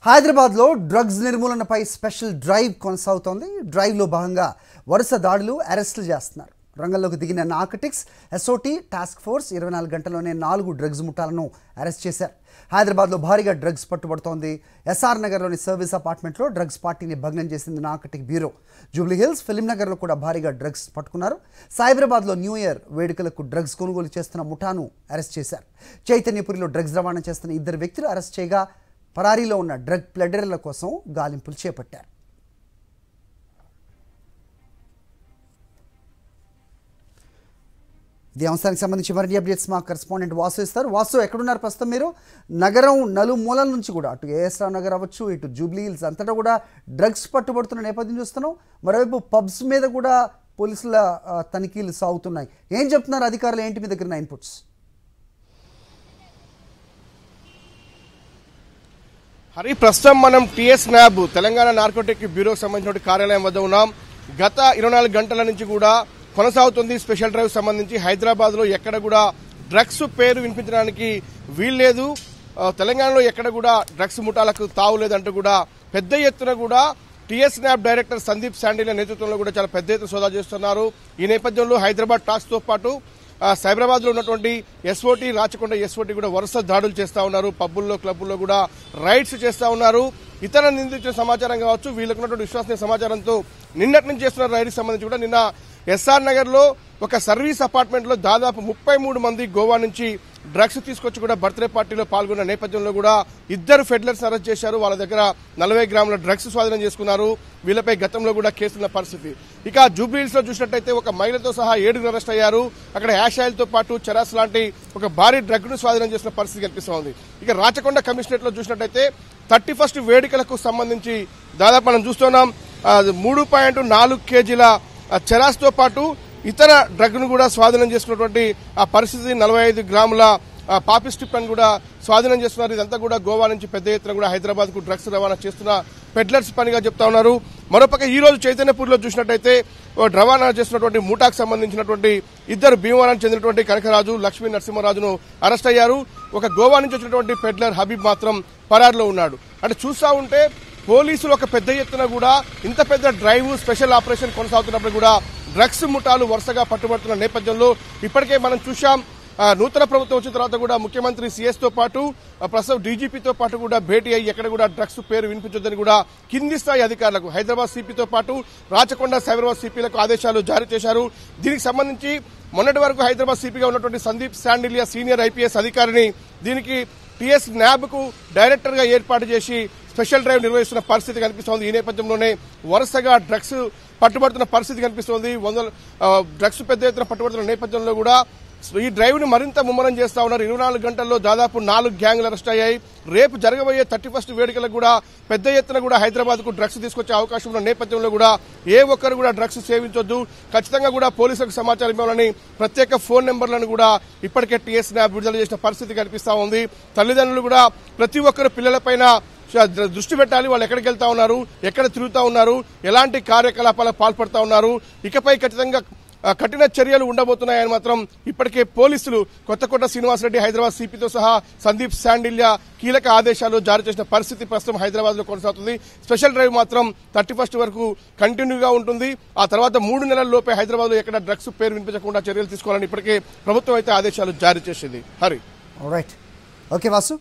హైదరాబాద్లో drugs నిర్మూలనపై special drive కొనసాగుతోంది. డ్రైవ్లో భాగంగా వరుస దాడులు, అరెస్టులు చేస్తున్నారు. రంగంలోకి దిగిన నార్కోటిక్స్ ఎస్ఓటీ టాస్క్ ఫోర్స్ 24 గంటల్లోనే 4 డ్రగ్స్ ముఠాలను అరెస్ట్ చేశారు. హైదరాబాద్లో భారీగా డ్రగ్స్ పట్టుబడుతోంది. ఎస్ఆర్ నగర్లోని సర్వీస్ అపార్ట్మెంట్లో డ్రగ్స్ పార్టీని భగ్నం చేసింది narcotic bureau. Jubilee hills, film నగర్లో కూడా భారీగా డ్రగ్స్ పట్టుకున్నారు. సైబరాబాద్లో న్యూ ఇయర్ వేడుకలకు డ్రగ్స్ కొనుగోలు చేస్తున్న ముఠాను అరెస్ట్ చేశారు. చైతన్యపురిలో డ్రగ్స్ రవాణా చేస్తున్న 2 వ్యక్తులు అరెస్ట్ చేయగా పరారీలో ఉన్న డ్రగ్ ప్లెడర్ల కోసం గాలింపులు చేపట్టారు. ఈ అంశానికి సంబంధించి మరిన్ని అప్డేట్స్ మా కరెస్పాండెంట్ వాసు ఇస్తారు. వాసు, ఎక్కడున్నారు ప్రస్తుతం మీరు? నగరం నలుమూలల నుంచి కూడా అటు ఏఎస్ఆర్ నగర్ అవ్వచ్చు, ఇటు జూబ్లీ హిల్స్ అంతటా కూడా డ్రగ్స్ పట్టుబడుతున్న నేపథ్యం చూస్తున్నాం. మరోవైపు పబ్స్ మీద కూడా పోలీసుల తనిఖీలు సాగుతున్నాయి. ఏం చెప్తున్నారు అధికారులు? ఏంటి మీ దగ్గర ఇన్పుట్స్? హరి, ప్రస్తుతం మనం టీఎస్ న్యాబ్ తెలంగాణ నార్కోటిక్ బ్యూరోకి సంబంధించిన కార్యాలయం వద్ద ఉన్నాం. గత 24 గంటల నుంచి కూడా కొనసాగుతుంది స్పెషల్ డ్రైవ్ సంబంధించి. హైదరాబాద్ లో ఎక్కడ కూడా డ్రగ్స్ పేరు వినిపించడానికి వీల్లేదు, తెలంగాణలో ఎక్కడ కూడా డ్రగ్స్ ముఠాలకు తావు లేదంటూ కూడా పెద్ద ఎత్తున కూడా TS NAB director Sandeep Shandilya నేతృత్వంలో కూడా చాలా పెద్ద ఎత్తున సోదా చేస్తున్నారు. ఈ నేపథ్యంలో హైదరాబాద్ టాస్క్ తో పాటు సైబరాబాద్ లో ఉన్నటువంటి ఎస్ఓటీ, రాచకొండ ఎస్ఓటీ కూడా వరుస దాడులు చేస్తా ఉన్నారు. పబ్బుల్లో, క్లబ్బుల్లో కూడా రైడ్స్ చేస్తా ఉన్నారు. ఇతర నిందించిన సమాచారం కావచ్చు, వీళ్ళకు ఉన్నటువంటి విశ్వసనీయ సమాచారంతో నిన్నటి నుంచి చేస్తున్న రైడ్కి సంబంధించి కూడా నిన్న ఎస్ఆర్ నగర్ లో ఒక సర్వీస్ అపార్ట్మెంట్ లో దాదాపు 33 మంది గోవా నుంచి డ్రగ్స్ తీసుకొచ్చి కూడా బర్త్డే పార్టీలో పాల్గొన్న నేపథ్యంలో కూడా 2 ఫెడ్లర్స్ అరెస్ట్ చేశారు. వాళ్ళ దగ్గర 40 గ్రాముల డ్రగ్స్ స్వాధీనం చేసుకున్నారు. వీళ్ళపై గతంలో కూడా కేసున్న పరిస్థితి. ఇక జూబ్లీహిల్స్ లో చూసినట్టయితే ఒక మహిళతో సహా 7 అరెస్ట్ అయ్యారు. అక్కడ యాష్ ఆయిల్ తో పాటు చెరాస్ లాంటి ఒక భారీ డ్రగ్ ను స్వాధీనం చేసిన పరిస్థితి కనిపిస్తోంది. ఇక రాచకొండ కమిషనరేట్ లో చూసినట్టయితే 31st వేడుకలకు సంబంధించి దాదాపు మనం చూస్తున్నాం 3.4 కేజీల చెరాస్ తో పాటు ఇతర డ్రగ్ ను కూడా స్వాధీనం చేసుకున్నటువంటి ఆ పరిస్థితి. 45 గ్రాముల పాపిస్టిప్ అని కూడా స్వాధీనం చేస్తున్నారు. ఇదంతా కూడా గోవా నుంచి పెద్ద ఎత్తున కూడా హైదరాబాద్ కు డ్రగ్స్ రవాణా చేస్తున్న పెడ్లర్స్ పనిగా చెప్తా ఉన్నారు. మరోపక్క ఈ రోజు చైతన్యపూర్లో చూసినట్టయితే రవాణా చేస్తున్నటువంటి ముఠాకు సంబంధించినటువంటి 2 భీమవరానికి చెందినటువంటి కనకరాజు, లక్ష్మీ నరసింహరాజును అరెస్ట్ అయ్యారు. ఒక గోవా నుంచి వచ్చినటువంటి పెడ్లర్ హబీబ్ మాత్రం పరారులో ఉన్నాడు. అంటే చూస్తా ఉంటే పోలీసులు ఒక పెద్ద ఎత్తున కూడా ఇంత పెద్ద డ్రైవ్, స్పెషల్ ఆపరేషన్ కొనసాగుతున్నప్పుడు కూడా డ్రగ్స్ ముఠాలు వరుసగా పట్టుబడుతున్న నేపథ్యంలో ఇప్పటికే మనం చూశాం. నూతన ప్రభుత్వం వచ్చిన తర్వాత కూడా ముఖ్యమంత్రి సీఎస్ తో పాటు ప్రస్తుతం డీజీపీతో పాటు కూడా భేటీ అయ్యి ఎక్కడ కూడా డ్రగ్స్ పేరు వినిపించొద్దని కూడా కింది స్థాయి అధికారులకు హైదరాబాద్ సిపితో పాటు రాచకొండ, సైబరాబాద్ సిపిలకు ఆదేశాలు జారీ చేశారు. దీనికి సంబంధించి మొన్నటి వరకు హైదరాబాద్ సిపిగా ఉన్నటువంటి సందీప్ శాండిల్య సీనియర్ ఐపీఎస్ అధికారిని దీనికి టీఎస్ న్యాబ్ కు డైరెక్టర్ గా ఏర్పాటు చేసి స్పెషల్ డ్రైవ్ నిర్వహిస్తున్న పరిస్థితి కనిపిస్తోంది. ఈ నేపథ్యంలోనే వరుసగా డ్రగ్స్ పట్టుబడుతున్న పరిస్థితి కనిపిస్తోంది. డ్రగ్స్ పెద్ద ఎత్తున పట్టుబడుతున్న నేపథ్యంలో కూడా ఈ డ్రైవ్ ను మరింత ముమ్మరం చేస్తా ఉన్నారు. 24 గంటల్లో దాదాపు 4 గ్యాంగ్లు అరెస్ట్ అయ్యాయి. రేపు జరగబోయే 31st వేడుకలకు కూడా పెద్ద ఎత్తున కూడా హైదరాబాద్ కు డ్రగ్స్ తీసుకొచ్చే అవకాశం ఉన్న నేపథ్యంలో కూడా ఏ ఒక్కరు కూడా డ్రగ్స్ సేవించొద్దు, ఖచ్చితంగా కూడా పోలీసులకు సమాచారం ఇవ్వాలని ప్రత్యేక ఫోన్ నెంబర్లను కూడా ఇప్పటికే టీఎస్ న్యాబ్ విడుదల చేసిన పరిస్థితి కనిపిస్తా ఉంది. తల్లిదండ్రులు కూడా ప్రతి ఒక్కరు పిల్లలపైన దృష్టి పెట్టాలి. వాళ్ళు ఎక్కడికి వెళ్తా ఉన్నారు, ఎక్కడ తిరుగుతా ఉన్నారు, ఎలాంటి కార్యకలాపాలకు పాల్పడుతూ ఉన్నారు, ఇకపై ఖచ్చితంగా కఠిన చర్యలు ఉండబోతున్నాయని మాత్రం ఇప్పటికే పోలీసులు కొత్తకోట శ్రీనివాసరెడ్డి, హైదరాబాద్ సిపితో సహా సందీప్ శాండిల్య కీలక ఆదేశాలు జారీ చేసిన పరిస్థితి ప్రస్తుతం హైదరాబాద్ లో కొనసాగుతుంది. స్పెషల్ డ్రైవ్ మాత్రం 31st వరకు కంటిన్యూగా ఉంటుంది. ఆ తర్వాత 3 నెలల లోపే హైదరాబాద్ లో ఎక్కడ డ్రగ్స్ పేరు వినిపించకుండా చర్యలు తీసుకోవాలని ఇప్పటికే ప్రభుత్వం అయితే ఆదేశాలు జారీ చేసింది. హరి, ఓకే వాసు.